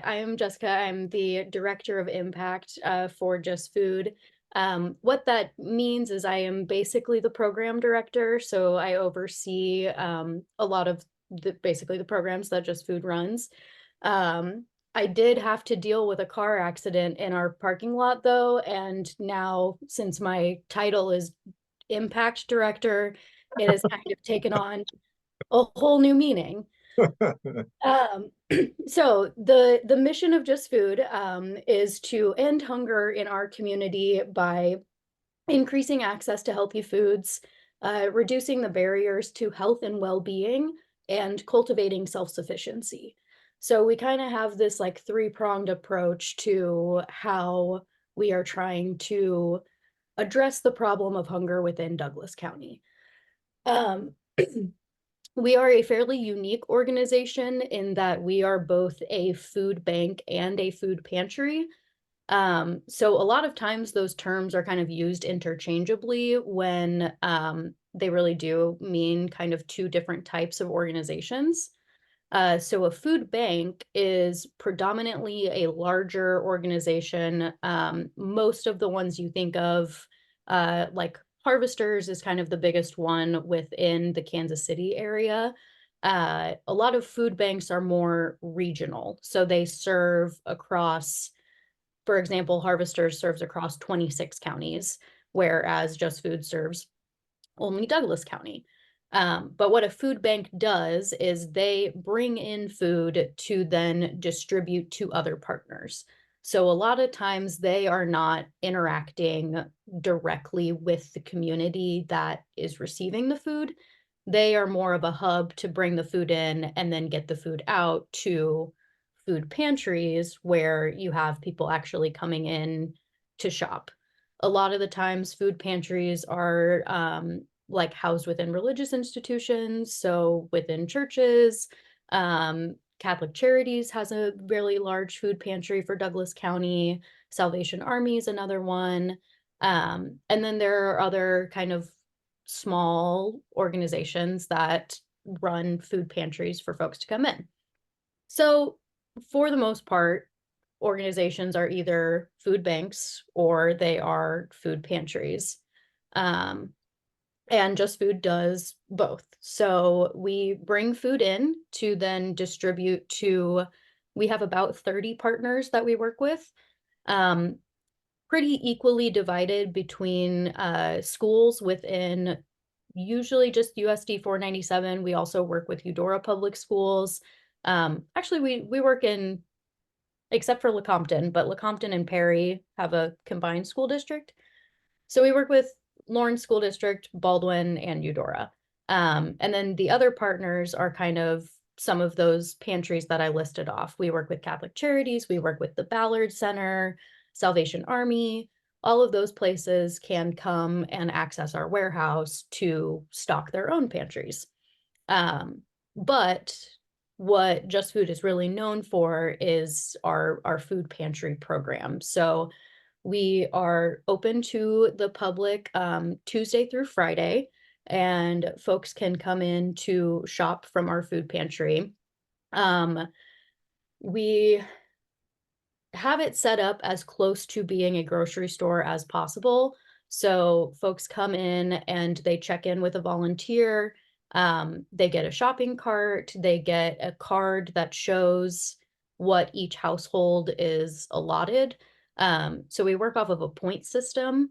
I am Jessica. I'm the director of impact for Just Food. What that means is I am basically the program director, so I oversee a lot of basically the programs that Just Food runs. I did have to deal with a car accident in our parking lot though, and now since my title is impact director, it has kind of taken on a whole new meaning. Um, so the mission of Just Food is to end hunger in our community by increasing access to healthy foods, reducing the barriers to health and well-being, and cultivating self-sufficiency. So we kind of have this like three-pronged approach to how we are trying to address the problem of hunger within Douglas County. Um, We are a fairly unique organization in that we are both a food bank and a food pantry. So a lot of times those terms are kind of used interchangeably when they really do mean kind of two different types of organizations. So a food bank is predominantly a larger organization. Most of the ones you think of, like Harvesters is kind of the biggest one within the Kansas City area. A lot of food banks are more regional. So they serve across, for example, Harvesters serves across 26 counties, whereas Just Food serves only Douglas County. But what a food bank does is they bring in food to then distribute to other partners. So a lot of times they are not interacting directly with the community that is receiving the food. They are more of a hub to bring the food in and then get the food out to food pantries where you have people actually coming in to shop. A lot of the times, food pantries are like housed within religious institutions, so within churches. Catholic Charities has a really large food pantry for Douglas County. Salvation Army is another one. And then there are other kind of small organizations that run food pantries for folks to come in. So, for the most part, organizations are either food banks or they are food pantries. Um, and Just Food does both. So we bring food in to then distribute to, we have about 30 partners that we work with, um, pretty equally divided between schools within usually just USD 497. We also work with Eudora Public Schools. Actually, we work in, except for Lecompton, but Lecompton and Perry have a combined school district. So we work with Lawrence School District, Baldwin, and Eudora. And then the other partners are kind of some of those pantries that I listed off. We work with Catholic Charities, we work with the Ballard Center, Salvation Army. All of those places can come and access our warehouse to stock their own pantries. But what Just Food is really known for is our food pantry program. So we are open to the public Tuesday through Friday, and folks can come in to shop from our food pantry. Um, we have it set up as close to being a grocery store as possible. So folks come in and they check in with a volunteer. They get a shopping cart, they get a card that shows what each household is allotted. So we work off of a point system.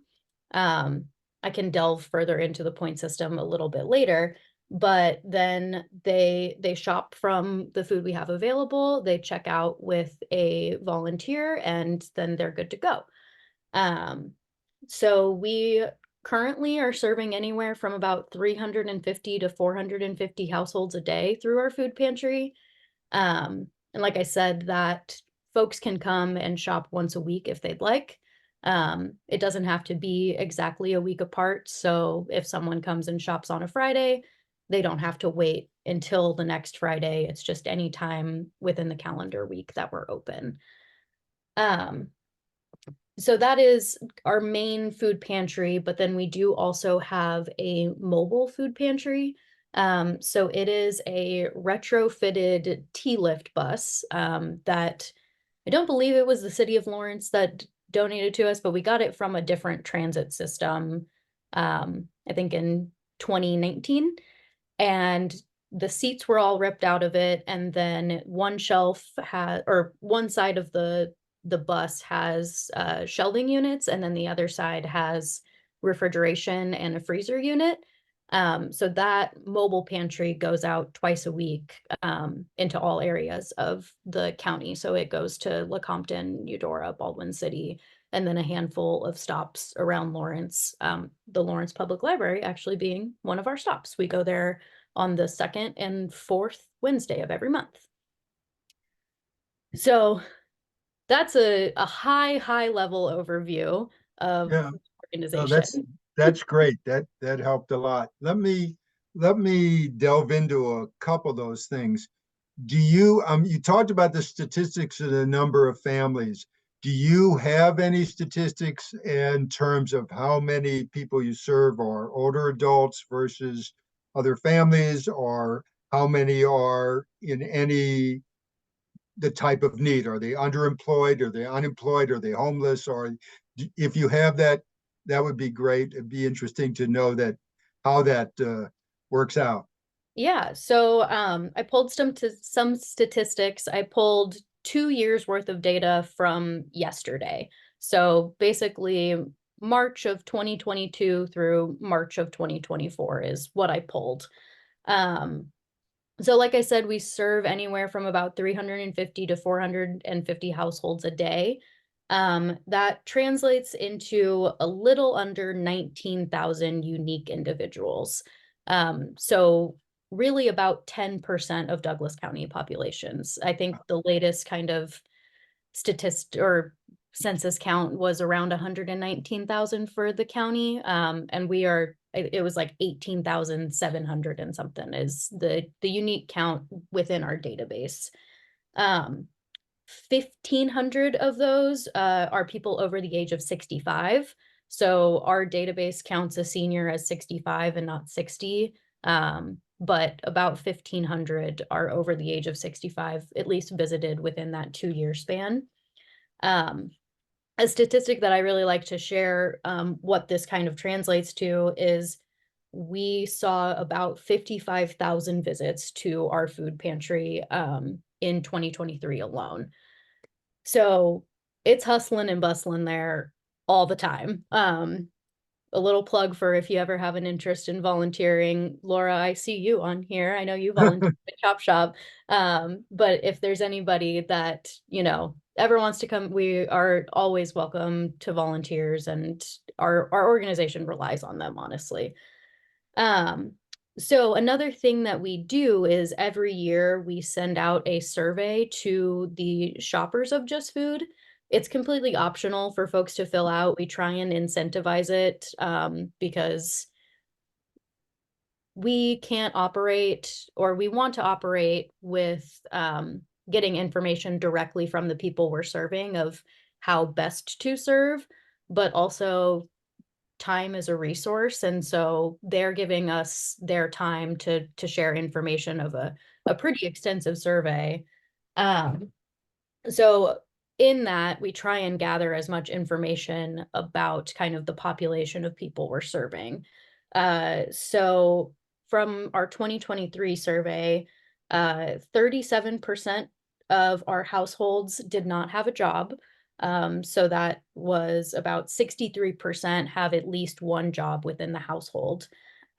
Um, I can delve further into the point system a little bit later, but then they shop from the food we have available, they check out with a volunteer, and then they're good to go. Um, so we currently are serving anywhere from about 350 to 450 households a day through our food pantry. And like I said, that folks can come and shop once a week if they'd like. It doesn't have to be exactly a week apart. So if someone comes and shops on a Friday, they don't have to wait until the next Friday. It's just any time within the calendar week that we're open. Um, so that is our main food pantry, but then we do also have a mobile food pantry. So it is a retrofitted T-lift bus that I don't believe it was the city of Lawrence that donated to us, but we got it from a different transit system, I think in 2019. And the seats were all ripped out of it. And then one shelf had, or one side of the bus has shelving units, and then the other side has refrigeration and a freezer unit. So that mobile pantry goes out twice a week into all areas of the county. So it goes to Lecompton, Eudora, Baldwin City, and then a handful of stops around Lawrence, the Lawrence Public Library actually being one of our stops. We go there on the second and fourth Wednesday of every month. So that's a high level overview of Yeah, the no, organization. that's great. That helped a lot. Let me delve into a couple of those things. Do you you talked about the statistics of the number of families. Do you have any statistics in terms of how many people you serve are older adults versus other families, or how many are in any the type of need? Are they underemployed? Are they unemployed? Are they homeless? Or if you have that, that would be great. It'd be interesting to know that how that works out. Yeah, so I pulled some statistics. I pulled 2 years worth of data from yesterday. So basically, March of 2022 through March of 2024 is what I pulled. Um, so like I said, we serve anywhere from about 350 to 450 households a day. That translates into a little under 19,000 unique individuals. So really about 10% of Douglas County populations. I think the latest kind of statistic or census count was around 119,000 for the county. And we are, it was like 18,700 and something is the unique count within our database. 1,500 of those are people over the age of 65. So our database counts a senior as 65 and not 60. But about 1,500 are over the age of 65, at least visited within that 2 year span. Um, a statistic that I really like to share, what this kind of translates to is we saw about 55,000 visits to our food pantry in 2023 alone. So it's hustling and bustling there all the time. A little plug for if you ever have an interest in volunteering, Laura, I see you on here. I know you volunteer at Chop Shop. But if there's anybody that, ever wants to come, we are always welcome to volunteers, and our organization relies on them, honestly. Um, so another thing that we do is every year we send out a survey to the shoppers of Just Food. It's completely optional for folks to fill out. We try and incentivize it because we can't operate, or we want to operate with getting information directly from the people we're serving of how best to serve, but also time is a resource, and so they're giving us their time to share information of a pretty extensive survey. Um, so in that, we try and gather as much information about kind of the population of people we're serving. So from our 2023 survey, 37% of our households did not have a job. So that was about 63% have at least one job within the household.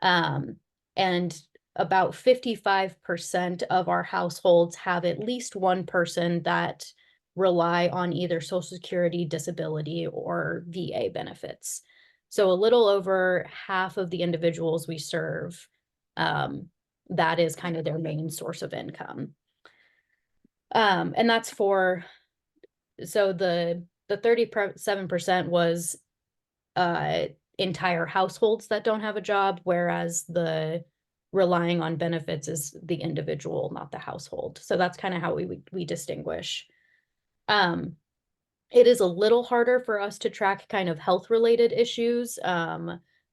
Um, and about 55% of our households have at least one person that rely on either Social Security, disability, or VA benefits. So a little over half of the individuals we serve, that is kind of their main source of income. And that's for, so the 37% was entire households that don't have a job, whereas the relying on benefits is the individual, not the household. So that's kind of how we distinguish. Um, it is a little harder for us to track kind of health related issues,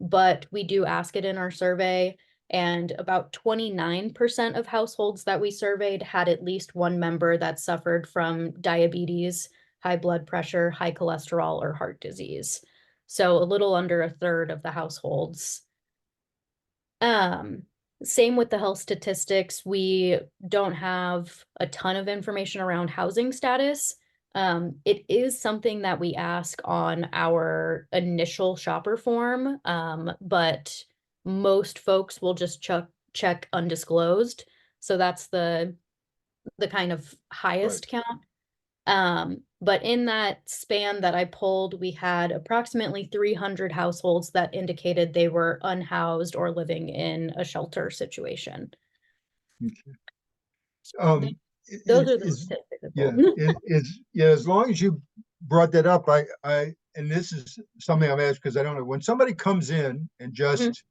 but we do ask it in our survey. and about 29% of households that we surveyed had at least one member that suffered from diabetes, high blood pressure, high cholesterol, or heart disease. So a little under a third of the households. Um, Same with the health statistics. We don't have a ton of information around housing status. It is something that we ask on our initial shopper form, but most folks will just check undisclosed. So that's the kind of Right. highest count. But in that span that I pulled, we had approximately 300 households that indicated they were unhoused or living in a shelter situation. Okay. Th- Those It are the is, statistics I yeah, pulled. yeah, as long as you brought that up, and this is something I'm asked because I don't know, when somebody comes in and Mhm. just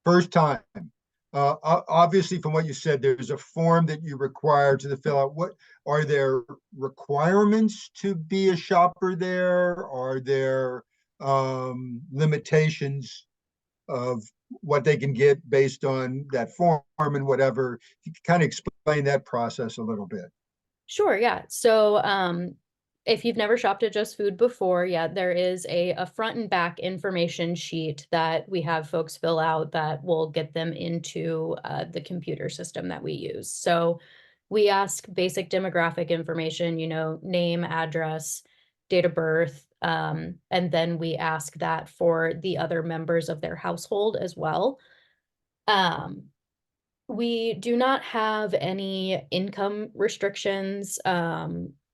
first time, obviously from what you said, there's a form that you require to fill out. What are there requirements to be a shopper there? Are there limitations of what they can get based on that form and whatever? You can kind of explain that process a little bit. Sure, yeah. So, if you've never shopped at Just Food before, yeah, there is a front and back information sheet that we have folks fill out that will get them into the computer system that we use. So we ask basic demographic information, name, address, date of birth, and then we ask that for the other members of their household as well. Um, we do not have any income restrictions.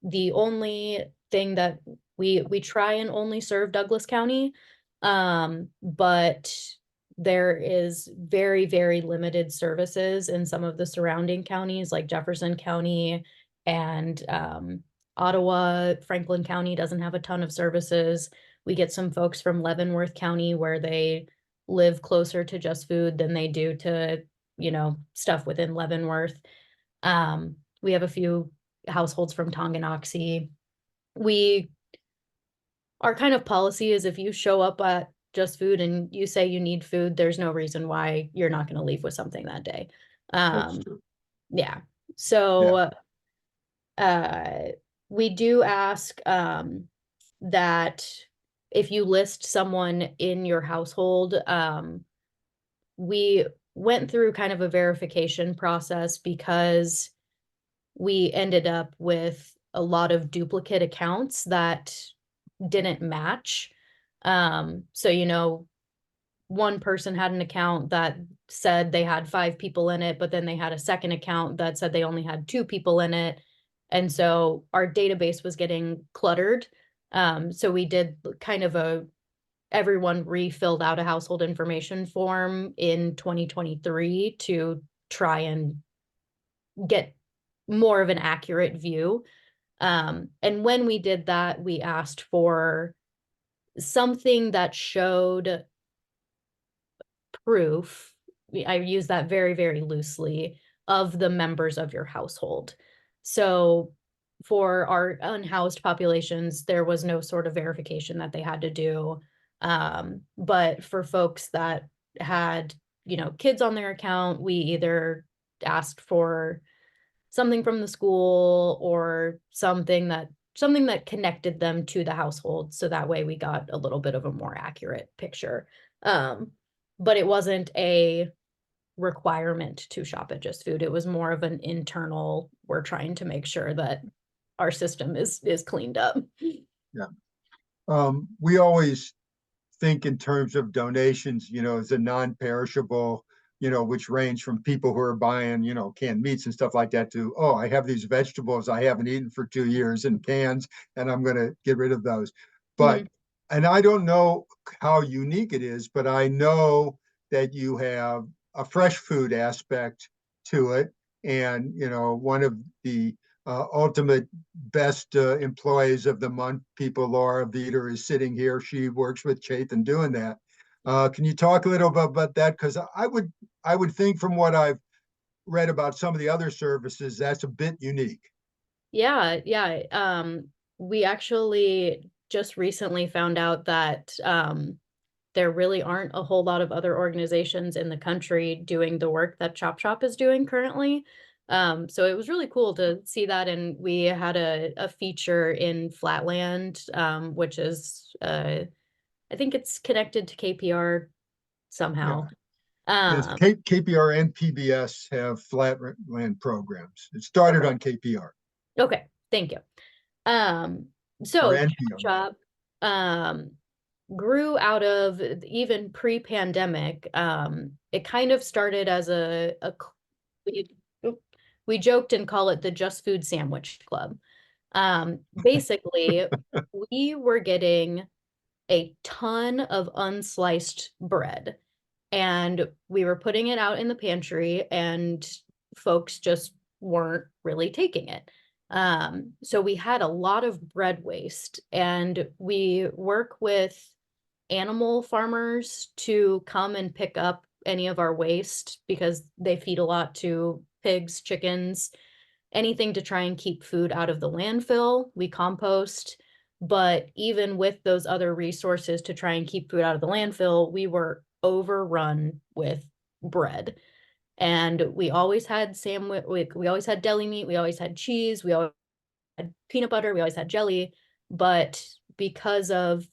The only thing that we try and only serve Douglas County, but there is very, very limited services in some of the surrounding counties like Jefferson County and Ottawa. Franklin County doesn't have a ton of services. We get some folks from Leavenworth County where they live closer to Just Food than they do to stuff within Leavenworth. We have a few households from Tonganoxie. We Our kind of policy is if you show up at Just Food and you say you need food, there's no reason why you're not going to leave with something that day. That's Um, true. yeah. Yeah. So uh we do ask that if you list someone in your household, we went through kind of a verification process because we ended up with a lot of duplicate accounts that didn't match. So, one person had an account that said they had 5 people in it, but then they had a second account that said they only had 2 people in it. And so our database was getting cluttered. So we did kind of everyone refilled out a household information form in 2023 to try and get more of an accurate view. And when we did that, we asked for something that showed proof. I use that very, very loosely of the members of your household. So for our unhoused populations, there was no sort of verification that they had to do. But for folks that had, kids on their account, we either asked for something from the school or something that connected them to the household, so that way we got a little bit of a more accurate picture. But it wasn't a requirement to shop at Just Food. It was more of an internal, we're trying to make sure that our system is cleaned up. Yeah. We always think in terms of donations, as a non-perishable, which range from people who are buying, canned meats and stuff like that to, oh, I have these vegetables I haven't eaten for 2 years in cans, and I'm going to get rid of those. But, Mhm. and I don't know how unique it is, but I know that you have a fresh food aspect to it. And, one of the ultimate best employees of the month people. Laura Veter is sitting here. She works with Chaitin doing that. Can you talk a little bit about that? Because I would think from what I've read about some of the other services, that's a bit unique. Yeah, yeah. We actually just recently found out that there really aren't a whole lot of other organizations in the country doing the work that Chop Shop is doing currently. So it was really cool to see that, and we had a feature in Flatland, which is I think it's connected to KPR Yeah. somehow. Yes, Um, KPR and PBS have flatland programs. It started okay, on KPR okay, thank you. Um, or so Chop NPR. Shop grew out of even pre-pandemic. It kind of started as we, we joked and call it the Just Food Sandwich Club. Basically, we were getting a ton of unsliced bread, and we were putting it out in the pantry, and folks just weren't really taking it. So we had a lot of bread waste, and we work with animal farmers to come and pick up any of our waste because they feed a lot to pigs, chickens, anything to try and keep food out of the landfill. We compost. But even with those other resources to try and keep food out of the landfill, we were overrun with bread. And we always had sandwich, we always had deli meat, we always had cheese, we always had peanut butter, we always had jelly. But because of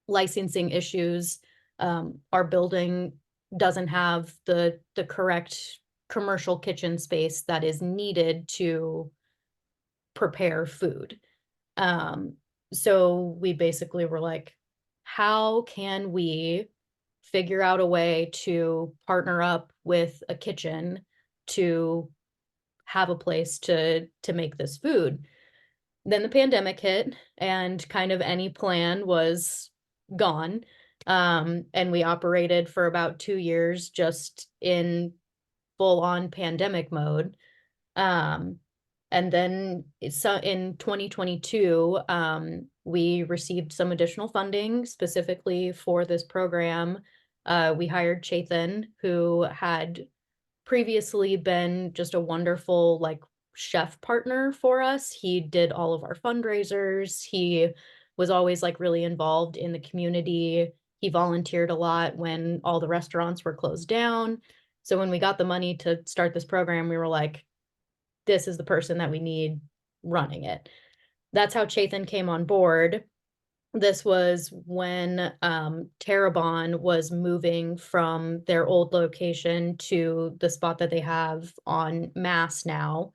licensing issues, our building doesn't have the correct commercial kitchen space that is needed to prepare food. Um, so we basically were like, how can we figure out a way to partner up with a kitchen to have a place to make this food? Then the pandemic hit, and kind of any plan was gone. And we operated for about 2 years just in full on pandemic mode. Um, and then so in 2022, we received some additional funding specifically for this program. We hired Chethan, who had previously been just a wonderful like chef partner for us. He did all of our fundraisers. He was always like really involved in the community. He volunteered a lot when all the restaurants were closed down. So when we got the money to start this program, we were like, this is the person that we need running it. That's how Chethan came on board. This was when Terrebonne was moving from their old location to the spot that they have on Mass now.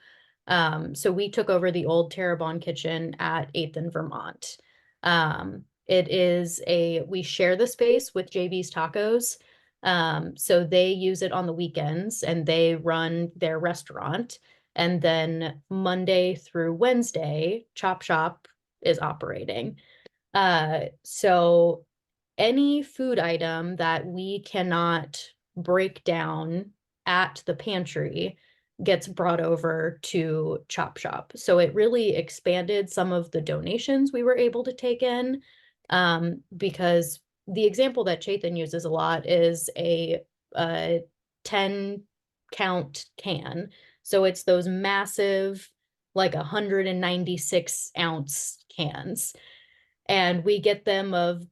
So we took over the old Terrebonne kitchen at 8th and Vermont. We share the space with JB's Tacos. So they use it on the weekends and they run their restaurant. And then Monday through Wednesday, Chop Shop is operating. So any food item that we cannot break down at the pantry gets brought over to Chop Shop. So it really expanded some of the donations we were able to take in, because the example that Chethan uses a lot is a 10 count can. So it's those massive, like 196-ounce cans, and we get them of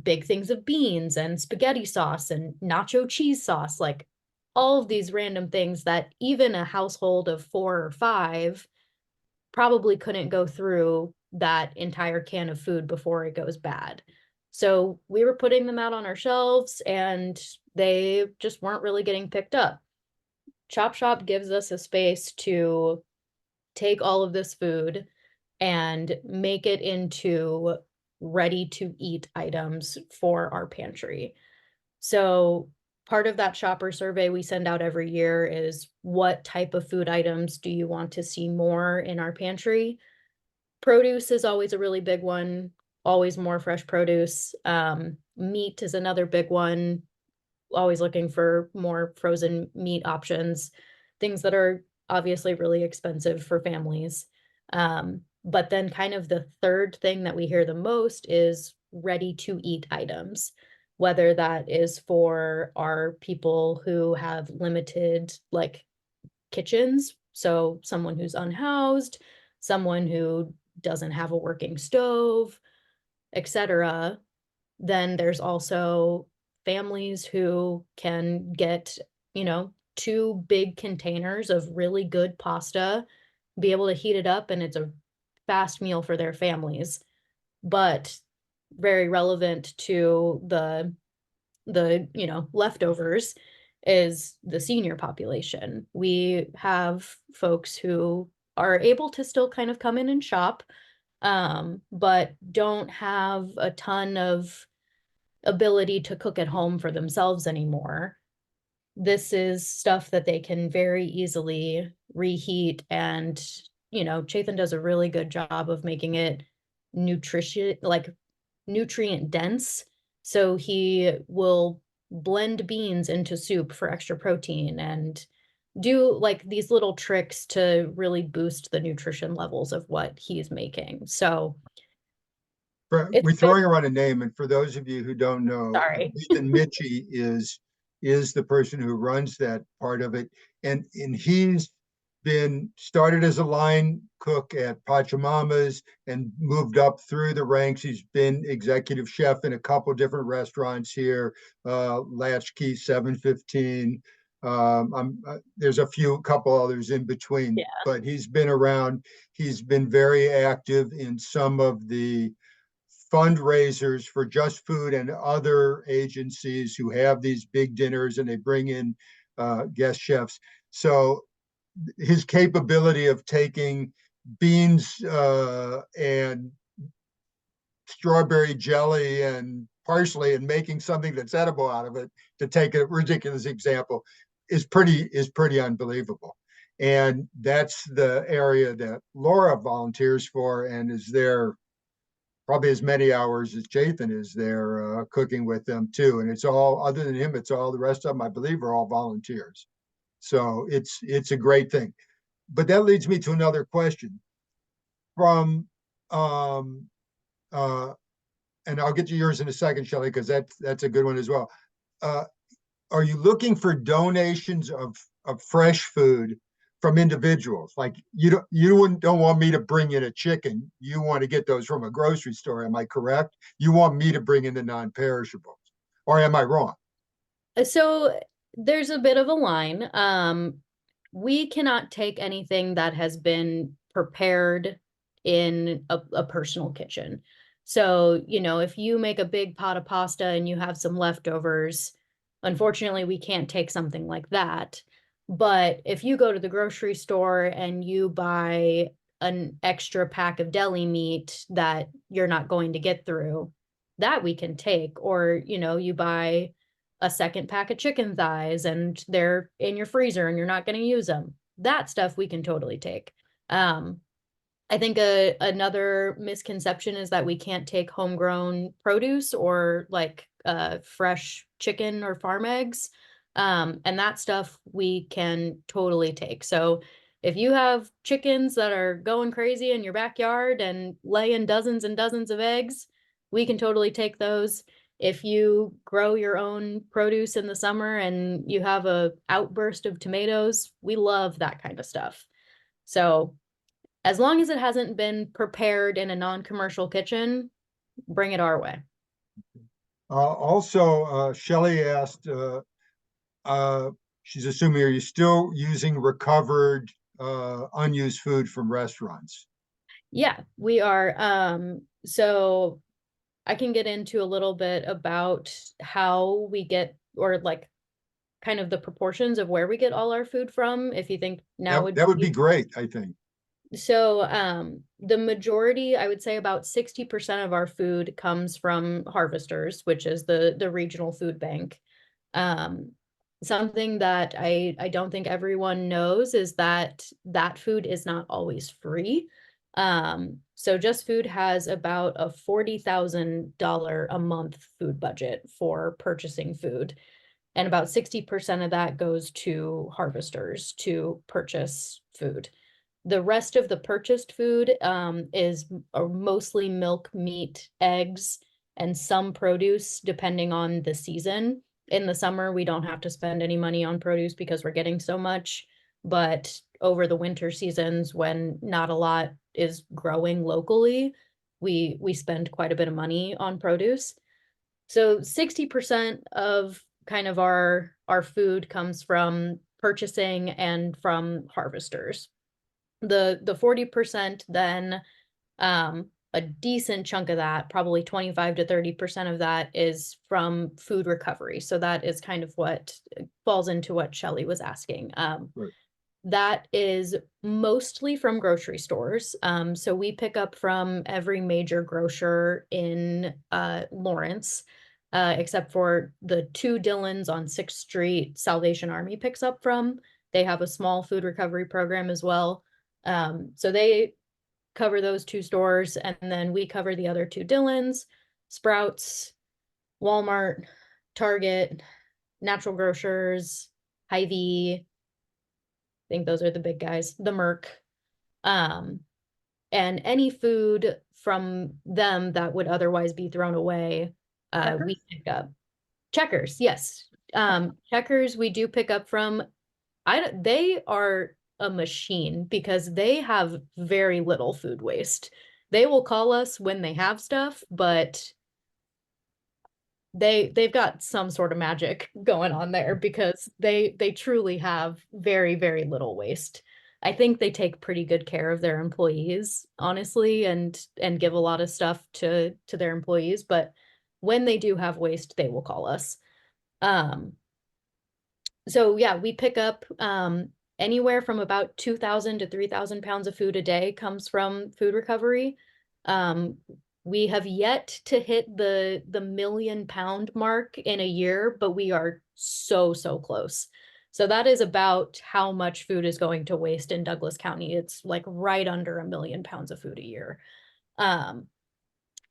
big things of beans and spaghetti sauce and nacho cheese sauce, like all of these random things that even a household of 4 or 5 probably couldn't go through that entire can of food before it goes bad. So we were putting them out on our shelves and they just weren't really getting picked up. Chop Shop gives us a space to take all of this food and make it into ready to eat items for our pantry. So part of that shopper survey we send out every year is, what type of food items do you want to see more in our pantry? Produce is always a really big one, always more fresh produce. Meat is another big one, always looking for more frozen meat options, things that are obviously really expensive for families. But then kind of the third thing that we hear the most is ready to eat items, whether that is for our people who have limited like kitchens. So someone who's unhoused, someone who doesn't have a working stove, etc. Then there's also families who can get, you know, 2 big containers of really good pasta, be able to heat it up, and it's a fast meal for their families. But very relevant to the leftovers is the senior population. We have folks who are able to still kind of come in and shop, but don't have a ton of ability to cook at home for themselves anymore. This is stuff that they can very easily reheat, and Chaitin does a really good job of making it nutrient dense. So he will blend beans into soup for extra protein and do like these little tricks to really boost the nutrition levels of what he's making. So it's We're throwing around a name, and for those of you who don't know, sorry. Ethan Mitchie is the person who runs that part of it, and he's been started as a line cook at Pachamama's and moved up through the ranks. He's been executive chef in a couple different restaurants here, Latchkey, 715. There's a couple others in between, Yeah. but he's been around. He's been very active in some of the fundraisers for Just Food and other agencies who have these big dinners and they bring in guest chefs. So his capability of taking beans and strawberry jelly and parsley and making something that's edible out of it, to take a ridiculous example, is pretty unbelievable. And that's the area that Laura volunteers for and is there probably as many hours as Jathan is there cooking with them too. And it's all, other than him, it's all the rest of them, I believe, are all volunteers. So it's a great thing. But that leads me to another question. From uh, and I'll get to yours in a second, Shelley, because that's a good one as well. Uh, are you looking for donations of fresh food from individuals? Like don't want me to bring in a chicken. You want to get those from a grocery store. Am I correct? You want me to bring in the non-perishables, or am I wrong? So there's a bit of a line. We cannot take anything that has been prepared in a personal kitchen. So, if you make a big pot of pasta and you have some leftovers, unfortunately, we can't take something like that. But if you go to the grocery store and you buy an extra pack of deli meat that you're not going to get through, that we can take. Or, you buy a second pack of chicken thighs and they're in your freezer and you're not going to use them. That stuff we can totally take. I think another misconception is that we can't take homegrown produce or like fresh chicken or farm eggs. And that stuff we can totally take. So if you have chickens that are going crazy in your backyard and laying dozens and dozens of eggs, we can totally take those. If you grow your own produce in the summer and you have a outburst of tomatoes, we love that kind of stuff. So as long as it hasn't been prepared in a non-commercial kitchen, bring it our way. Also, Shelley asked, she's assuming, are you still using recovered unused food from restaurants? Yeah, we are. So I can get into a little bit about how we get, or like kind of the proportions of where we get all our food from, if you think now would That would be be. great, I think. So, the majority, I would say about 60% of our food comes from Harvesters, which is the regional food bank. Um, Something that I don't think everyone knows is that that food is not always free. So Just Food has about a $40,000 a month food budget for purchasing food, and about 60% of that goes to Harvesters to purchase food. The rest of the purchased food is mostly milk, meat, eggs, and some produce, depending on the season. In the summer, we don't have to spend any money on produce because we're getting so much. But over the winter seasons, when not a lot is growing locally, we spend quite a bit of money on produce. So 60% of kind of our food comes from purchasing and from harvesters. The 40% then, a decent chunk of that, probably 25 to 30% of that is from food recovery. So that is kind of what falls into what Shelley was asking. Right. That is mostly from grocery stores. So we pick up from every major grocer in Lawrence, except for the two Dillons on 6th Street, Salvation Army picks up from. They have a small food recovery program as well. So they cover those two stores, and then we cover the other two Dillons, Sprouts, Walmart, Target, Natural Grocers, Hy-Vee. I think those are the big guys, the Merc. Um, and any food from them that would otherwise be thrown away, we pick up. Checkers, yes. Checkers we do pick up from. They are a machine because they have very little food waste. They will call us when they have stuff, but they've got some sort of magic going on there because they truly have very, very little waste. I think they take pretty good care of their employees, honestly, and give a lot of stuff to their employees, but when they do have waste, they will call us. Um, so yeah, we pick up anywhere from about 2,000 to 3,000 pounds of food a day comes from food recovery. Um, we have yet to hit the million-pound mark in a year, but we are so, so close. So that is about how much food is going to waste in Douglas County. It's like right under 1 million pounds of food a year. Um,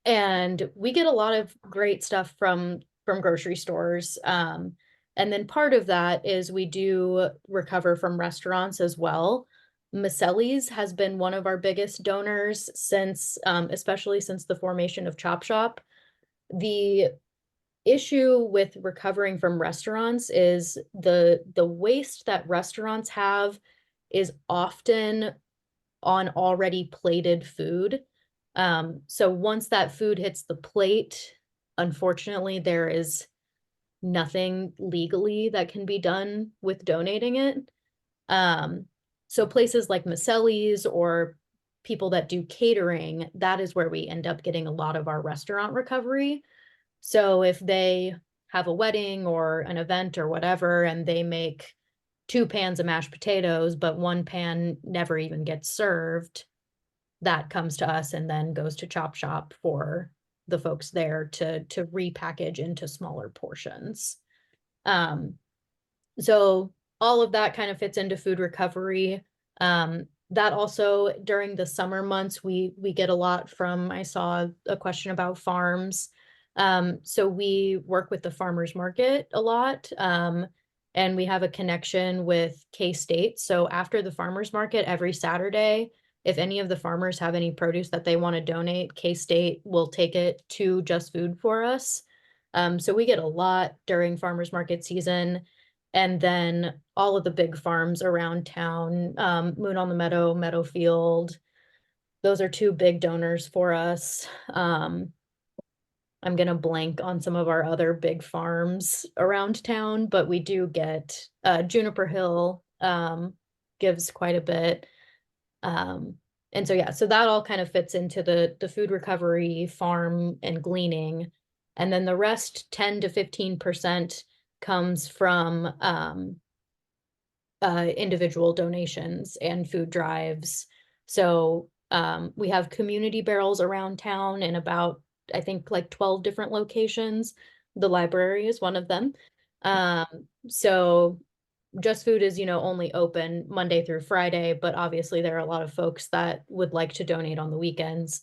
and we get a lot of great stuff from grocery stores. And then part of that is we do recover from restaurants as well. Maselli's has been one of our biggest donors since, especially since the formation of Chop Shop. The issue with recovering from restaurants is the waste that restaurants have is often on already plated food. So once that food hits the plate, unfortunately, there is nothing legally that can be done with donating it. Um, so places like Maselli's or people that do catering, that is where we end up getting a lot of our restaurant recovery. So if they have a wedding or an event or whatever, and they make 2 pans of mashed potatoes, but one pan never even gets served, that comes to us and then goes to Chop Shop for the folks there to repackage into smaller portions. Um, so all of that kind of fits into food recovery. That also during the summer months, we get a lot from, I saw a question about farms. So we work with the farmers market a lot. And we have a connection with K-State. So after the farmers market every Saturday, if any of the farmers have any produce that they want to donate, K-State will take it to Just Food for us. So we get a lot during farmers market season. And then all of the big farms around town, Moon on the Meadow, Meadowfield, those are two big donors for us. I'm gonna blank on some of our other big farms around town, but we do get Juniper Hill gives quite a bit. Um, and so yeah, so that all kind of fits into the food recovery, farm, and gleaning. And then the rest, 10 to 15%, comes from individual donations and food drives. So we have community barrels around town in about, I think, like 12 different locations. The library is one of them. Um, so Just Food is, only open Monday through Friday, but obviously there are a lot of folks that would like to donate on the weekends.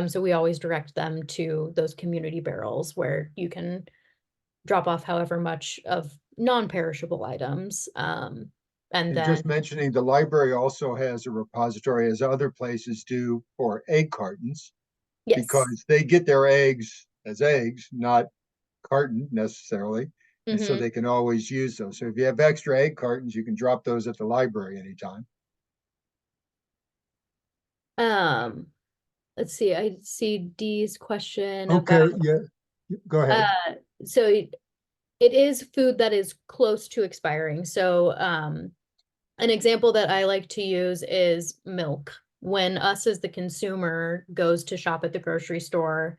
So we always direct them to those community barrels where you can drop off however much of non-perishable items. And And then, just mentioning, the library also has a repository, as other places do, for egg cartons, yes. because they get their eggs as eggs, not carton necessarily. And so Hmm. they can always use those. So if you have extra egg cartons, you can drop those at the library anytime. Um, let's see, I see Dee's question about, Okay, yeah. Go ahead. Uh, so it is food that is close to expiring. So an example that I like to use is milk. When us as the consumer goes to shop at the grocery store,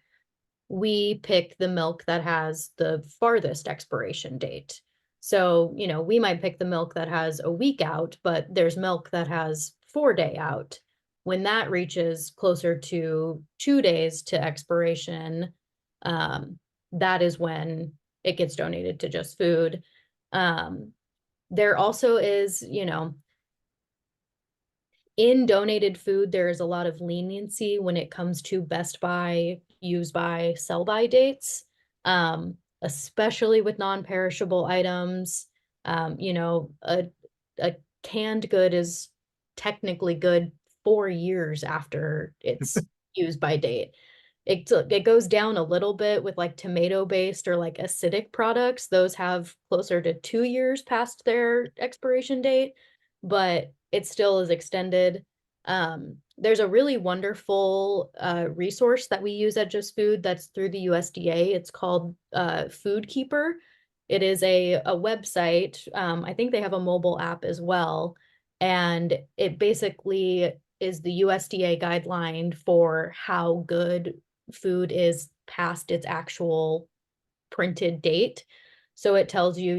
we pick the milk that has the farthest expiration date. So, we might pick the milk that has a week out, but there's milk that has 4 day out. When that reaches closer to 2 days to expiration, um, that is when it gets donated to Just Food. Um, there also is, in donated food, there is a lot of leniency when it comes to best by, use by, sell by dates, especially with non-perishable items. A canned good is technically good 4 years after its use by date. It goes down a little bit with like tomato-based or like acidic products. Those have closer to 2 years past their expiration date, but it still is extended. There's a really wonderful resource that we use at Just Food that's through the USDA. It's called Food Keeper. It is a website. I think they have a mobile app as well. And it basically is the USDA guideline for how good food is past its actual printed date. So it tells you,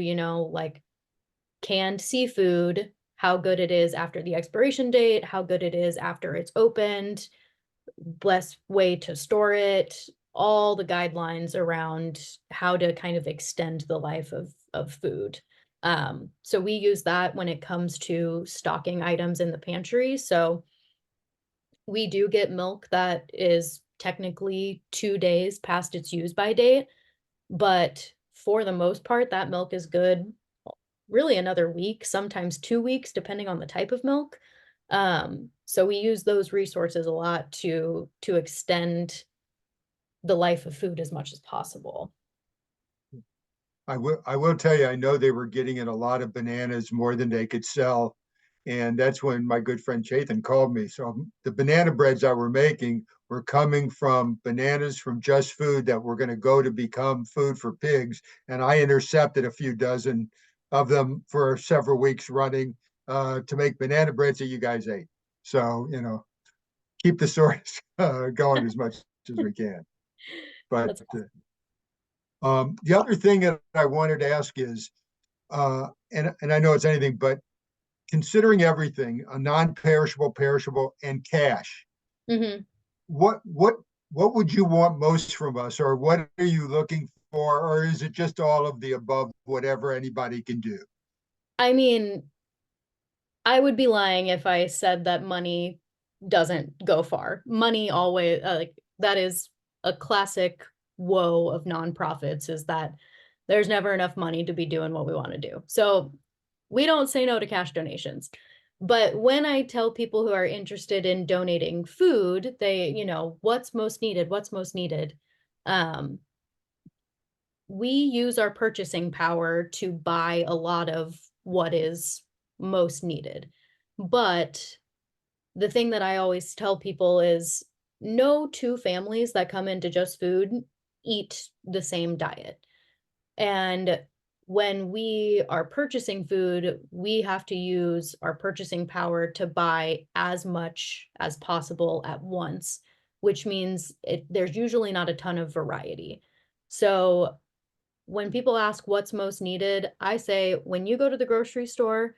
like canned seafood, how good it is after the expiration date, how good it is after it's opened, best way to store it, all the guidelines around how to kind of extend the life of food. So we use that when it comes to stocking items in the pantry. So we do get milk that is technically 2 days past its use by date, but for the most part, that milk is good really another week, sometimes 2 weeks, depending on the type of milk. So we use those resources a lot to extend the life of food as much as possible. I will tell you, I know they were getting in a lot of bananas more than they could sell. And that's when my good friend Chathan called me. So the banana breads I were making were coming from bananas from Just Food that were going to go to become food for pigs. And I intercepted a few dozen of them for several weeks running to make banana breads that you guys ate. So, keep the source going as much as we can. But That's awesome. the other thing that I wanted to ask is, and I know it's anything, but considering everything, a non-perishable, perishable, and cash, Mhm. what what what would you want most from us, or what are you looking for, or is it just all of the above, whatever anybody can do? I mean, I would be lying if I said that money doesn't go far. Money always, like, that is a classic woe of nonprofits, is that there's never enough money to be doing what we want to do. So we don't say no to cash donations. But when I tell people who are interested in donating food, they, what's most needed? What's most needed? Um, we use our purchasing power to buy a lot of what is most needed. But the thing that I always tell people is no two families that come into Just Food eat the same diet. And when we are purchasing food, we have to use our purchasing power to buy as much as possible at once, which means there's usually not a ton of variety. So when people ask what's most needed, I say when you go to the grocery store,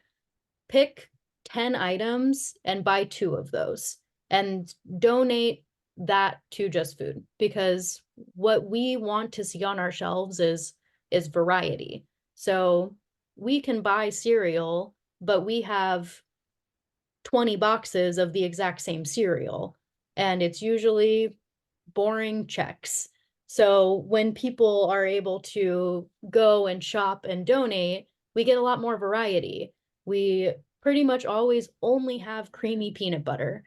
pick 10 items and buy two of those and donate that to Just Food, because what we want to see on our shelves is variety. So we can buy cereal, but we have 20 boxes of the exact same cereal, and it's usually boring checks. So when people are able to go and shop and donate, we get a lot more variety. We pretty much always only have creamy peanut butter.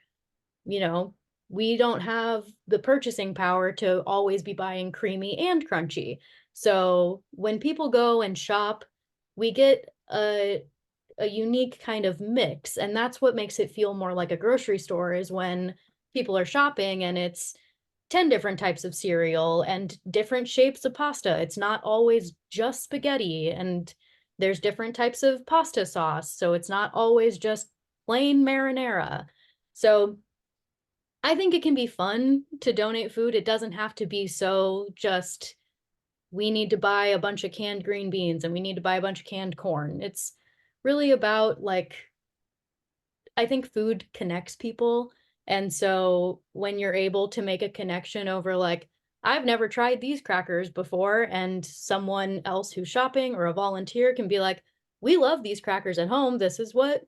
You know, we don't have the purchasing power to always be buying creamy and crunchy. So when people go and shop, we get a unique kind of mix, and that's what makes it feel more like a grocery store, is when people are shopping and it's 10 different types of cereal and different shapes of pasta. It's not always just spaghetti, and there's different types of pasta sauce, so it's not always just plain marinara. So I think it can be fun to donate food. It doesn't have to be so just we need to buy a bunch of canned green beans and we need to buy a bunch of canned corn. It's really about like I think food connects people. And so when you're able to make a connection over like, I've never tried these crackers before, and someone else who's shopping or a volunteer can be like, we love these crackers at home. This is what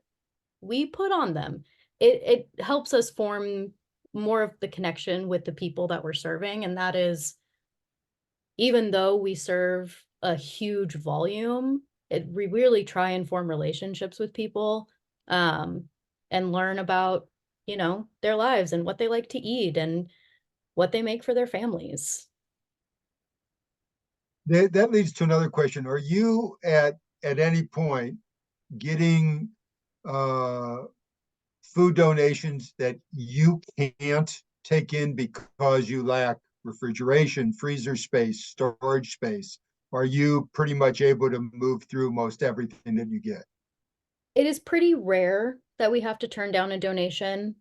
we put on them. It helps us form more of the connection with the people that we're serving. And that is, even though we serve a huge volume, we really try and form relationships with people, um, and learn about, their lives and what they like to eat and what they make for their families. That leads to another question. Are you at any point getting uh, food donations that you can't take in because you lack refrigeration, freezer space, storage space? Are you pretty much able to move through most everything that you get? It is pretty rare that we have to turn down a donation.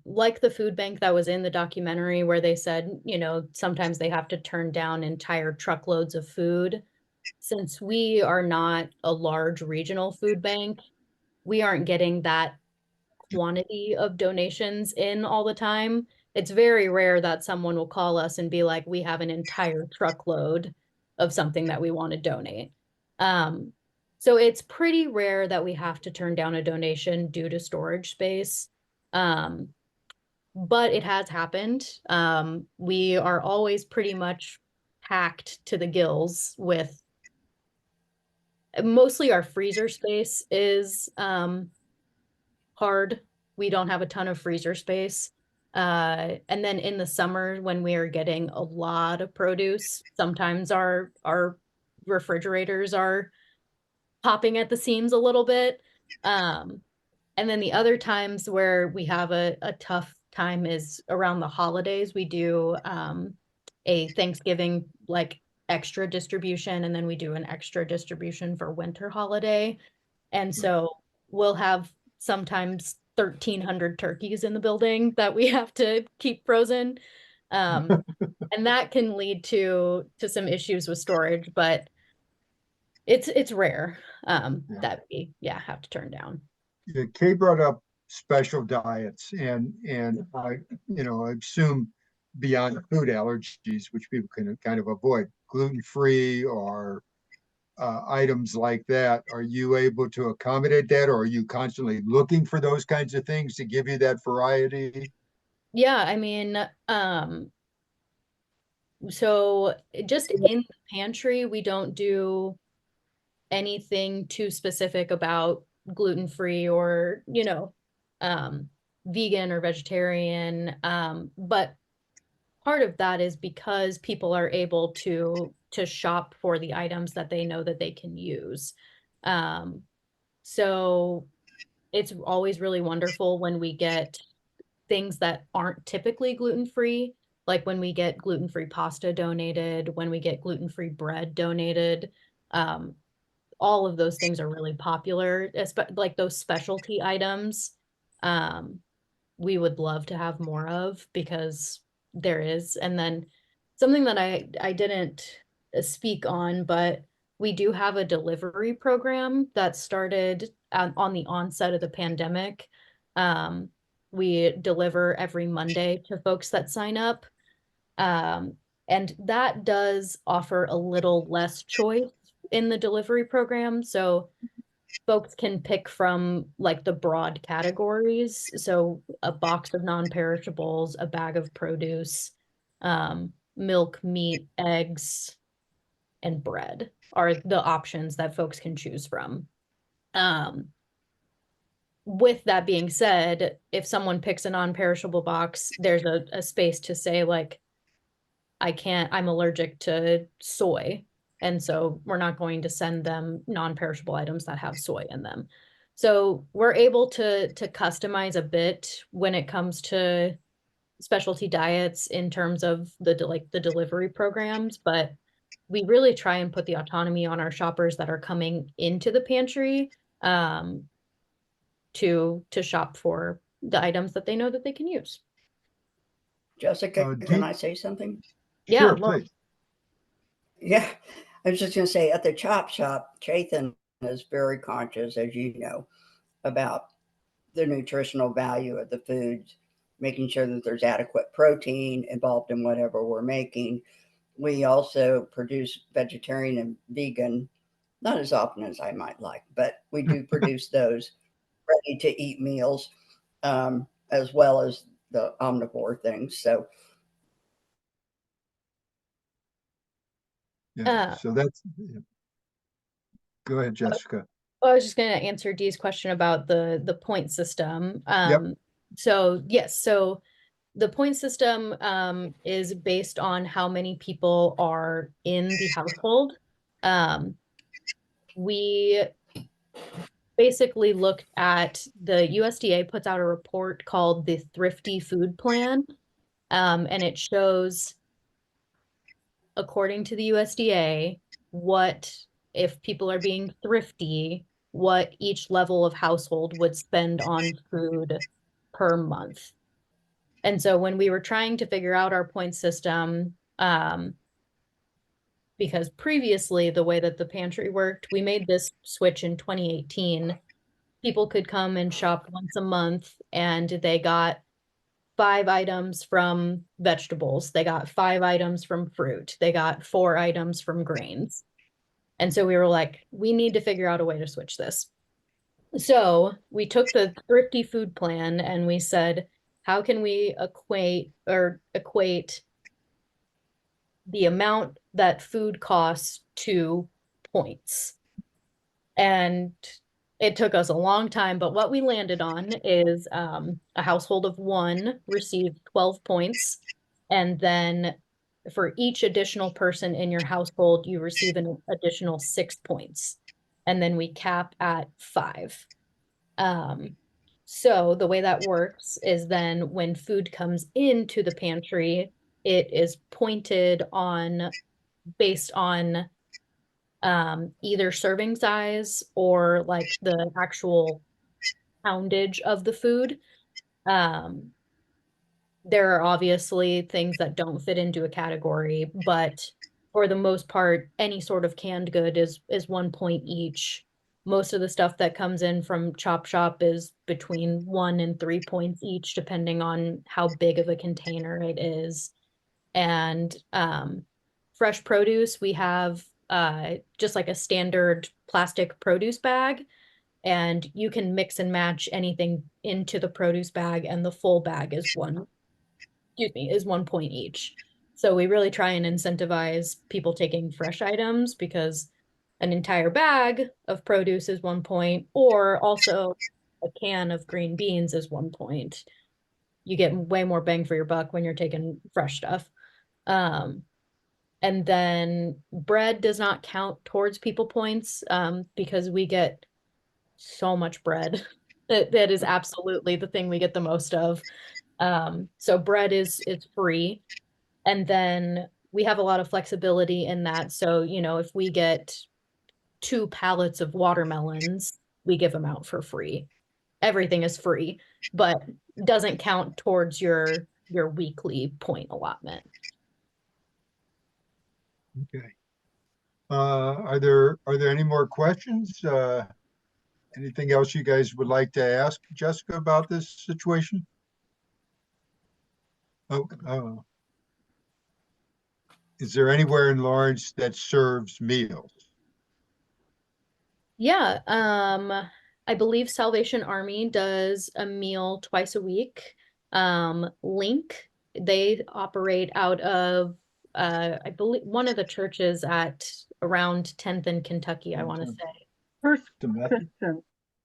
Like the food bank that was in the documentary where they said, sometimes they have to turn down entire truckloads of food. Since we are not a large regional food bank, we aren't getting that quantity of donations in all the time. It's very rare that someone will call us and be like, we have an entire truckload of something that we want to donate. Um, so it's pretty rare that we have to turn down a donation due to storage space. Um, but it has happened. We are always pretty much packed to the gills with mostly our freezer space is hard. We don't have a ton of freezer space. And then in the summer when we are getting a lot of produce, sometimes our refrigerators are popping at the seams a little bit. Um, and then the other times where we have a tough time is around the holidays. We do a Thanksgiving like extra distribution, and then we do an extra distribution for winter holiday. And so we'll have sometimes 1,300 turkeys in the building that we have to keep frozen. And that can lead to some issues with storage, but it's rare Yeah. that we have to turn down. Yeah, Kay brought up special diets, and I assume beyond food allergies, which people can kind of avoid, gluten-free or items like that. Are you able to accommodate that, or are you constantly looking for those kinds of things to give you that variety? Yeah, I mean, so just in the pantry, we don't do anything too specific about gluten-free or, um, vegan or vegetarian. But part of that is because people are able to shop for the items that they know that they can use. Um, so it's always really wonderful when we get things that aren't typically gluten-free, like when we get gluten-free pasta donated, when we get gluten-free bread donated. Um, all of those things are really popular, like those specialty items. Um, we would love to have more of because there is. And then something that I didn't speak on, but we do have a delivery program that started on the onset of the pandemic. Um, we deliver every Monday to folks that sign up. Um, and that does offer a little less choice in the delivery program. So folks can pick from like the broad categories. So a box of non-perishables, a bag of produce, milk, meat, eggs, and bread are the options that folks can choose from. Um, with that being said, if someone picks a non-perishable box, there's a space to say like, I'm allergic to soy. And so we're not going to send them non-perishable items that have soy in them. So we're able to customize a bit when it comes to specialty diets in terms of like the delivery programs, but we really try and put the autonomy on our shoppers that are coming into the pantry to shop for the items that they know that they can use. Jessica, Do can you- I say something? Yeah, Sure, well, please. Yeah, I was just going to say at the chop shop, Chaitin is very conscious, as you know, about the nutritional value of the foods, making sure that there's adequate protein involved in whatever we're making. We also produce vegetarian and vegan, not as often as I might like, but we do produce those ready to eat meals, as well as the omnivore things. So, Yeah, uh, so that's, go ahead, Jessica. I was just going to answer Dee's question about the point system. Yep. So yes, so the point system is based on how many people are in the household. We basically looked at the USDA puts out a report called the Thrifty Food Plan, and it shows, according to the USDA, what if people are being thrifty, what each level of household would spend on food per month. And so when we were trying to figure out our point system, because previously the way that the pantry worked, we made this switch in 2018. People could come and shop once a month and they got 5 items from vegetables. They got 5 items from fruit. They got 4 items from grains. And so we were like, we need to figure out a way to switch this. So we took the Thrifty Food Plan and we said, how can we equate the amount that food costs to points? And it took us a long time, but what we landed on is a household of 1 received 12 points. And then for each additional person in your household, you receive an additional 6 points. And then we cap at 5. So the way that works is then when food comes into the pantry, it is pointed on based on either serving size or like the actual poundage of the food. There are obviously things that don't fit into a category, but for the most part, any sort of canned good is 1 point each. Most of the stuff that comes in from Chop Shop is between 1 and 3 points each, depending on how big of a container it is. And fresh produce, we have just like a standard plastic produce bag, and you can mix and match anything into the produce bag, and the full bag is 1 point each. So we really try and incentivize people taking fresh items, because an entire bag of produce is 1 point, or also a can of green beans is 1 point. You get way more bang for your buck when you're taking fresh stuff. And then bread does not count towards people points because we get so much bread. That is absolutely the thing we get the most of. So bread is free. And then we have a lot of flexibility in that. So, if we get 2 pallets of watermelons, we give them out for free. Everything is free, but doesn't count towards your weekly point allotment. Okay. Are there any more questions? Anything else you guys would like to ask Jessica about this situation? Oh, is there anywhere in Lawrence that serves meals? Yeah, I believe Salvation Army does a meal twice a week. Link, they operate out of I believe one of the churches at around 10th and Kentucky, I want to say. First Domestic? Christian.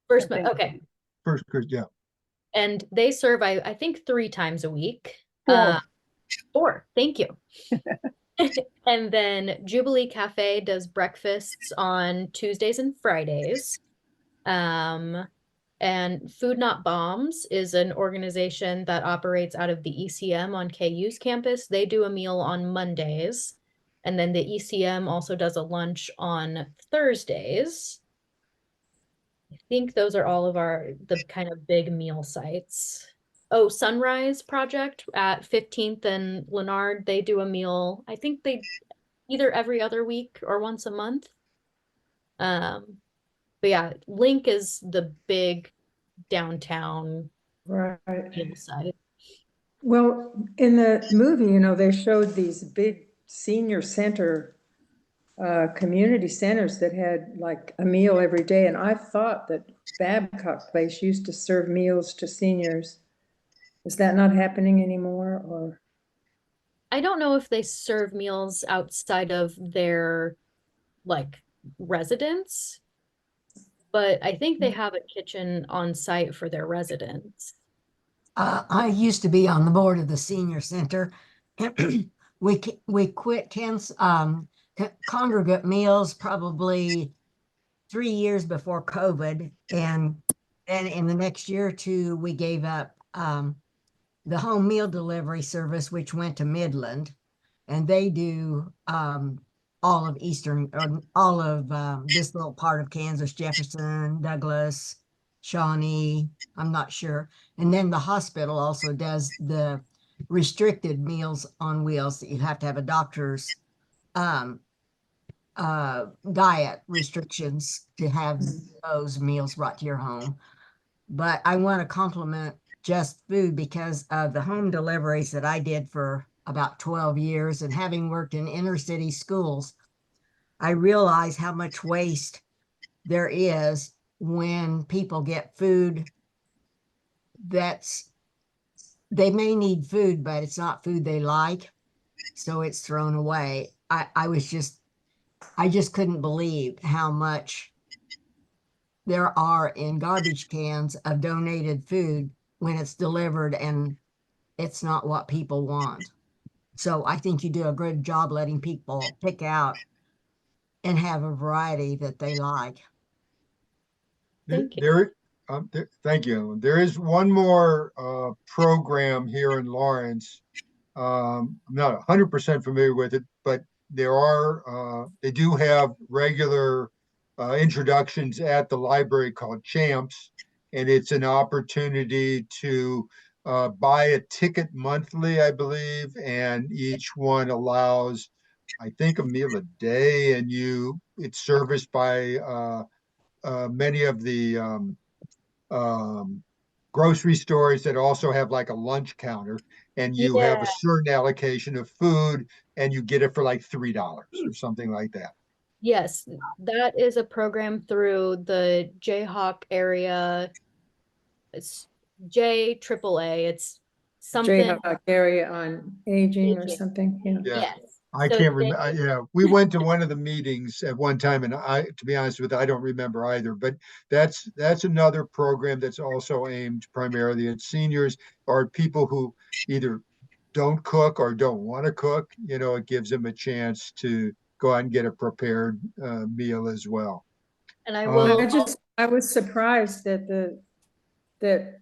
First, think. okay. First, yeah. And they serve, I think, 3 times a week. 4. 4, thank you. And then Jubilee Cafe does breakfasts on Tuesdays and Fridays. And Food Not Bombs is an organization that operates out of the ECM on KU's campus. They do a meal on Mondays. And then the ECM also does a lunch on Thursdays. I think those are all of the kind of big meal sites. Oh, Sunrise Project at 15th and Leonard, they do a meal. I think they either every other week or once a month. But yeah, Link is the big downtown Right. meal site. Well, in the movie, they showed these big senior center community centers that had like a meal every day. And I thought that Babcock Place used to serve meals to seniors. Is that not happening anymore, or? I don't know if they serve meals outside of their like residence, but I think they have a kitchen on site for their residents. I used to be on the board of the senior center. We quit congregate meals probably 3 years before COVID, and then in the next year or two we gave up the home meal delivery service, which went to Midland, and they do all of this little part of Kansas, Jefferson, Douglas, Shawnee, I'm not sure. And then the hospital also does the restricted Meals on Wheels that you have to have a doctor's diet restrictions to have those meals brought to your home. But I want to compliment Just Food because of the home deliveries that I did for about 12 years, and having worked in inner city schools, I realize how much waste there is when people get food they may need food, but it's not food they like, so it's thrown away. I just couldn't believe how much there are in garbage cans of donated food when it's delivered and it's not what people want. So I think you do a good job letting people pick out and have a variety that they like. Thank you. Thank you, Ellen. There is one more program here in Lawrence. I'm not 100% familiar with it, but they do have regular introductions at the library called Champs, and it's an opportunity to buy a ticket monthly, I believe, and each one allows, I think, a meal a day, and it's serviced by many of the grocery stores that also have like a lunch counter, and you have a certain allocation of food and you get it for like $3 or something like that. Yes, that is a program through the Jayhawk area. It's JAAA. It's something. Jayhawk area on aging or Aging. something, yeah. Yeah. Yes. I So can't remember. Yeah, we went to one of the meetings at one time, and to be honest with you, I don't remember either. But that's another program that's also aimed primarily at seniors or people who either don't cook or don't want to cook. It gives them a chance to go out and get a prepared meal as well. And I will. I was surprised that that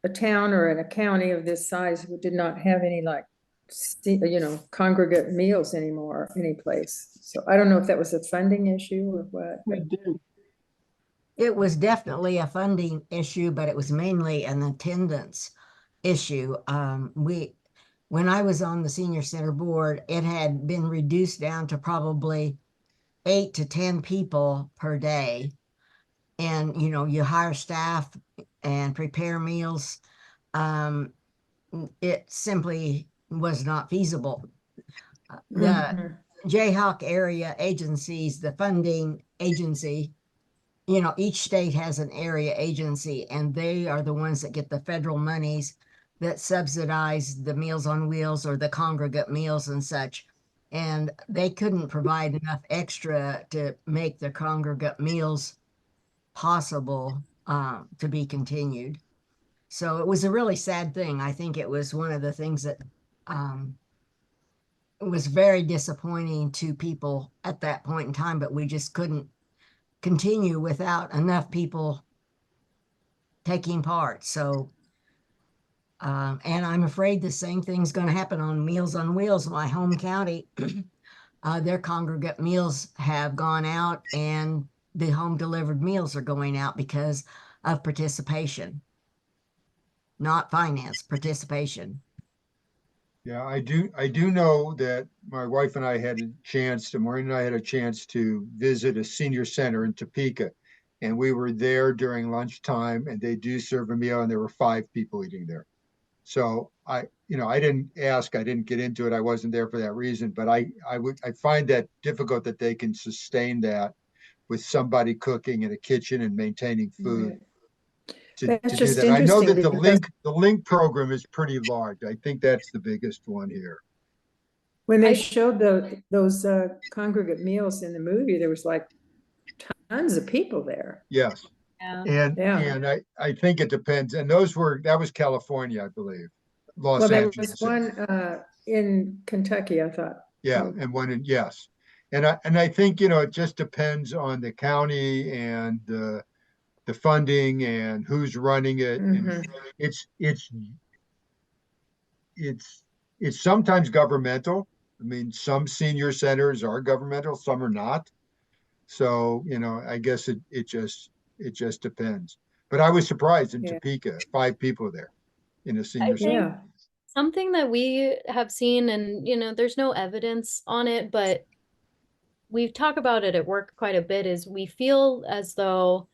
a town or a county of this size did not have any like congregate meals anymore any place. So I don't know if that was a funding issue or what. It was definitely a funding issue, but it was mainly an attendance issue. When I was on the senior center board, it had been reduced down to probably 8 to 10 people per day. And, you hire staff and prepare meals. It simply was not feasible. The Jayhawk area agencies, the funding agency, each state has an area agency, and they are the ones that get the federal monies that subsidize the Meals on Wheels or the congregate meals and such. And they couldn't provide enough extra to make the congregate meals possible to be continued. So it was a really sad thing. I think it was one of the things that was very disappointing to people at that point in time, but we just couldn't continue without enough people taking part. So, and I'm afraid the same thing's going to happen on Meals on Wheels, my home county. Their congregate meals have gone out, and the home delivered meals are going out because of participation, not finance, participation. Yeah, I do know that my wife and I had a chance Maureen and I had a chance to visit a senior center in Topeka. And we were there during lunchtime, and they do serve a meal, and there were 5 people eating there. So I didn't ask, I didn't get into it. I wasn't there for that reason, but I find that difficult that they can sustain that with somebody cooking in a kitchen and maintaining food to That's do just that. I know interesting that the because link program is pretty large. I think that's the biggest one here. when they I- showed those congregate meals in the movie, there was like tons of people there. Yes. Yeah. Yeah. And I think it depends. And that was California, I believe. Los Well, there Angeles. was one in Kentucky, I thought. Yeah, Oh, and one in, yes. And I think, it just depends on the county and the funding and who's running it. And mhm. it's it's it's it's sometimes governmental. I mean, some senior centers are governmental, some are not. So, I guess it just depends. But I was surprised in Yeah. Topeka, 5 people there in a I senior think center. Yeah. something that we have seen, and there's no evidence on it, but we talk about it at work quite a bit, is we feel as though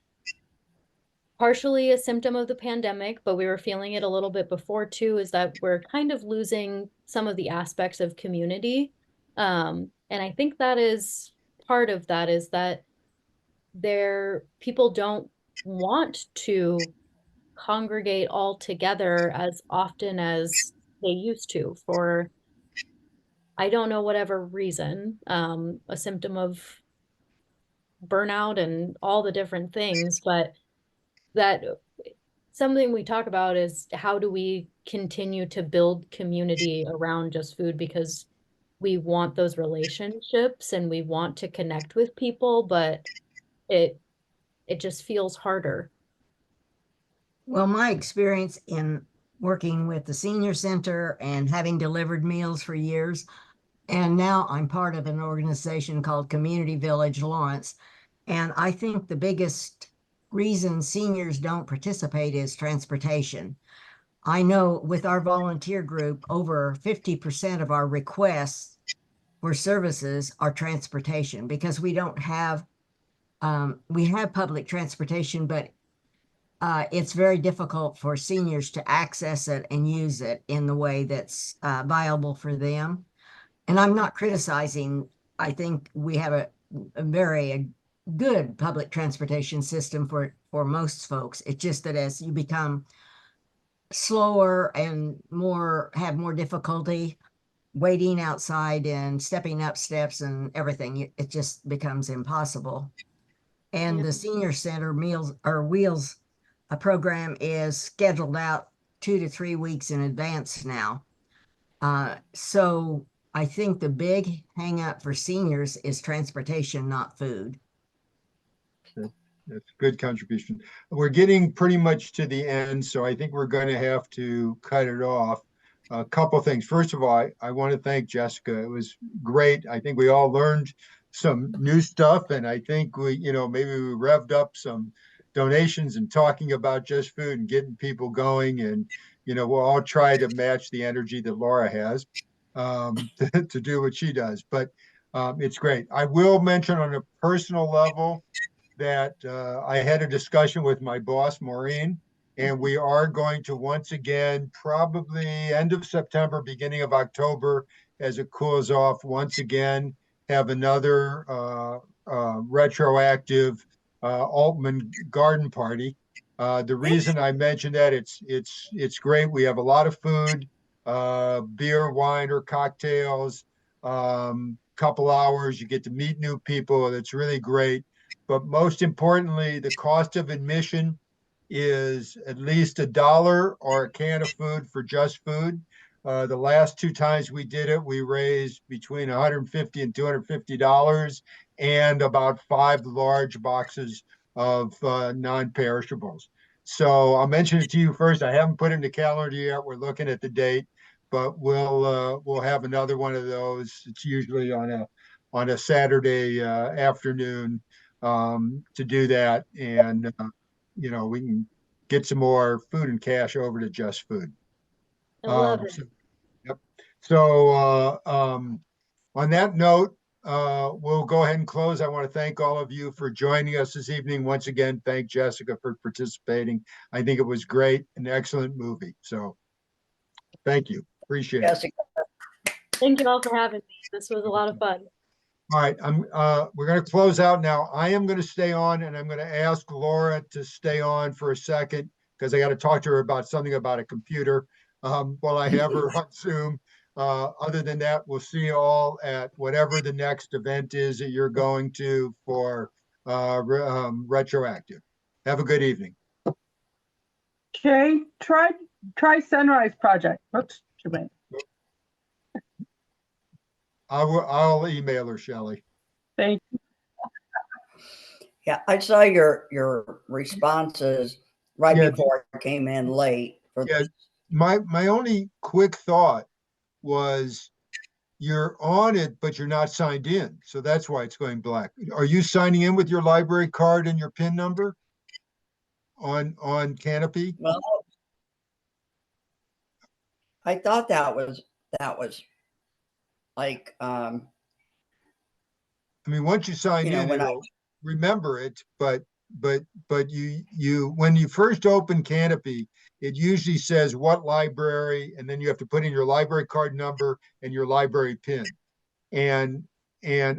partially a symptom of the pandemic, but we were feeling it a little bit before too, is that we're kind of losing some of the aspects of community. And I think that is part of that, is that people don't want to congregate all together as often as they used to, for I don't know, whatever reason, a symptom of burnout and all the different things. But that something we talk about is, how do we continue to build community around just food? Because we want those relationships and we want to connect with people, but it just feels harder. Well, my experience in working with the senior center and having delivered meals for years, and now I'm part of an organization called Community Village Lawrence. And I think the biggest reason seniors don't participate is transportation. I know with our volunteer group, over 50% of our requests for services are transportation, because we don't have, we have public transportation, but it's very difficult for seniors to access it and use it in the way that's viable for them. And I'm not criticizing. I think we have a very good public transportation system for most folks. It's just that as you become slower and have more difficulty waiting outside and stepping up steps and everything, it just becomes impossible. And Yeah. the senior center meals or wheels program is scheduled out 2 to 3 weeks in advance now. So I think the big hang up for seniors is transportation, not food. That's a good contribution. We're getting pretty much to the end, so I think we're going to have to cut it off. A couple things. First of all, I want to thank Jessica. It was great. I think we all learned some new stuff, and I think maybe we revved up some donations and talking about Just Food and getting people going. And, we'll all try to match the energy that Laura has to do what she does. But it's great. I will mention on a personal level that I had a discussion with my boss, Maureen, and we are going to once again, probably end of September, beginning of October, as it cools off, once again, have another retroactive Altman garden party. The reason I mentioned that, it's great. We have a lot of food, beer, wine, or cocktails, couple hours. You get to meet new people. It's really great. But most importantly, the cost of admission is at least $1 or a can of food for Just Food. The last 2 times we did it, we raised between $150 and $250 and about 5 large boxes of non-perishables. So I'll mention it to you first. I haven't put it in the calendar yet. We're looking at the date, but we'll have another one of those. It's usually on a Saturday afternoon to do that, and we can get some more food and cash over to Just Food. I love it. So, yep. So on that note, we'll go ahead and close. I want to thank all of you for joining us this evening. Once again, thank Jessica for participating. I think it was great, an excellent movie. So thank you. Appreciate it. Jessica, Thank you all for having me. This was a lot of fun. All right, we're going to close out now. I am going to stay on, and I'm going to ask Laura to stay on for a second because I got to talk to her about something about a computer while I have her on Zoom. Other than that, we'll see you all at whatever the next event is that you're going to for Retroactive. Have a good evening. Shay, try Sunrise Project. Oops, too bad. I'll email her, Shelley. Thank you. yeah, I saw your responses right Yeah. before I came in late for Yeah. this. My only quick thought was you're on it, but you're not signed in. So that's why it's going black. Are you signing in with your library card and your PIN number on Canopy? Well, I thought that was like I mean, once you sign in, when it'll remember it, but you when you first open Canopy, it usually says what library, and then you have to put in your library card number and your library PIN. And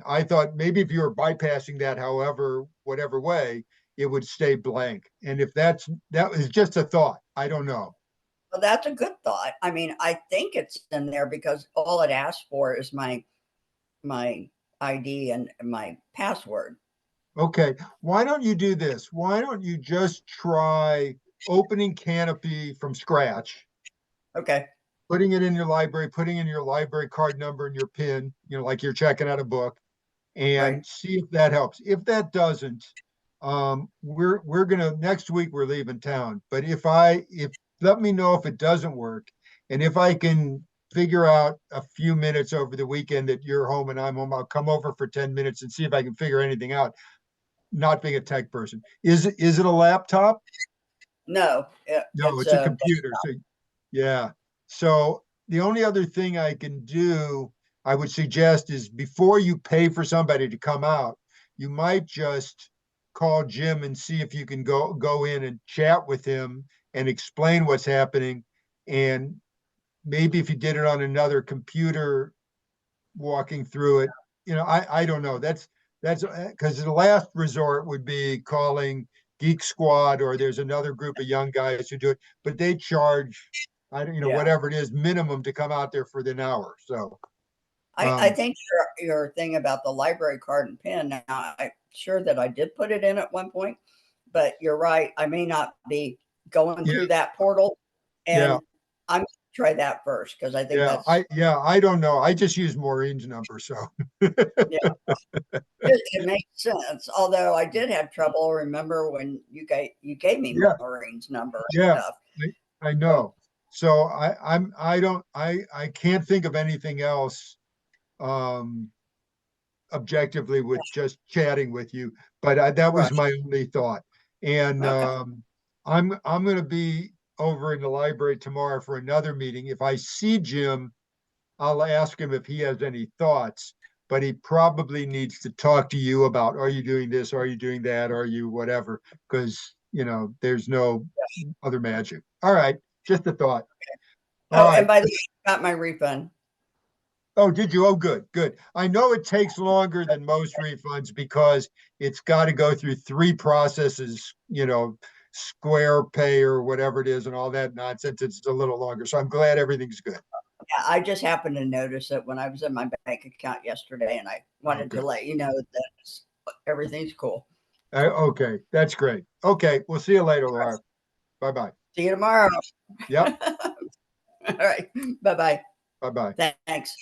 I thought maybe if you were bypassing that, however, whatever way, it would stay blank. And if that was just a thought, I don't know. Well, that's a good thought. I mean, I think it's in there because all it asks for is my ID and my password. Okay, why don't you do this? Why don't you just try opening Canopy from scratch, Okay. putting it in your library, putting in your library card number and your PIN, like you're checking out a book, and Right. see if that helps. If that doesn't, we're gonna next week we're leaving town. But if let me know if it doesn't work, and if I can figure out a few minutes over the weekend that you're home and I'm home, I'll come over for 10 minutes and see if I can figure anything out. Not being a tech person, is it a laptop? No, No, it's a computer. So, yeah. So the only other thing I can do, I would suggest, is before you pay for somebody to come out, you might just call Jim and see if you can go in and chat with him and explain what's happening. And maybe if you did it on another computer, walking through it, I don't know. That's because the last resort would be calling Geek Squad, or there's another group of young guys who do it, but they charge, Yeah. whatever it is, minimum to come out there for an hour. So I think your thing about the library card and PIN. Now, I'm sure that I did put it in at one point, but you're right. I may not be going Yeah. through that portal, and Yeah. I'm gonna try that first because I think that's I don't know. I just use Maureen's number, so it makes sense. Although I did have trouble. Remember when you gave me Yeah. Maureen's number and Yeah. stuff. I know. So I can't think of anything else objectively with just chatting with you, but that was my only thought. And Okay. I'm going to be over in the library tomorrow for another meeting. If I see Jim, I'll ask him if he has any thoughts, but he probably needs to talk to you about, are you doing this? Are you doing that? Are you whatever? Because, there's no other magic. All right. Just a thought. All Oh, right. and by the way, I got my refund. Oh, did you? Oh, good, good. I know it takes longer than most refunds because it's got to go through 3 processes, Square Pay or whatever it is and all that nonsense. It's a little longer. So I'm glad everything's good. Yeah, I just happened to notice it when I was in my bank account yesterday, and I wanted Okay. to let you know that everything's cool. Okay, that's great. Okay, we'll see you later, Laura. Bye-bye. See you tomorrow. Yep. All right. Bye-bye. Bye-bye. Thanks.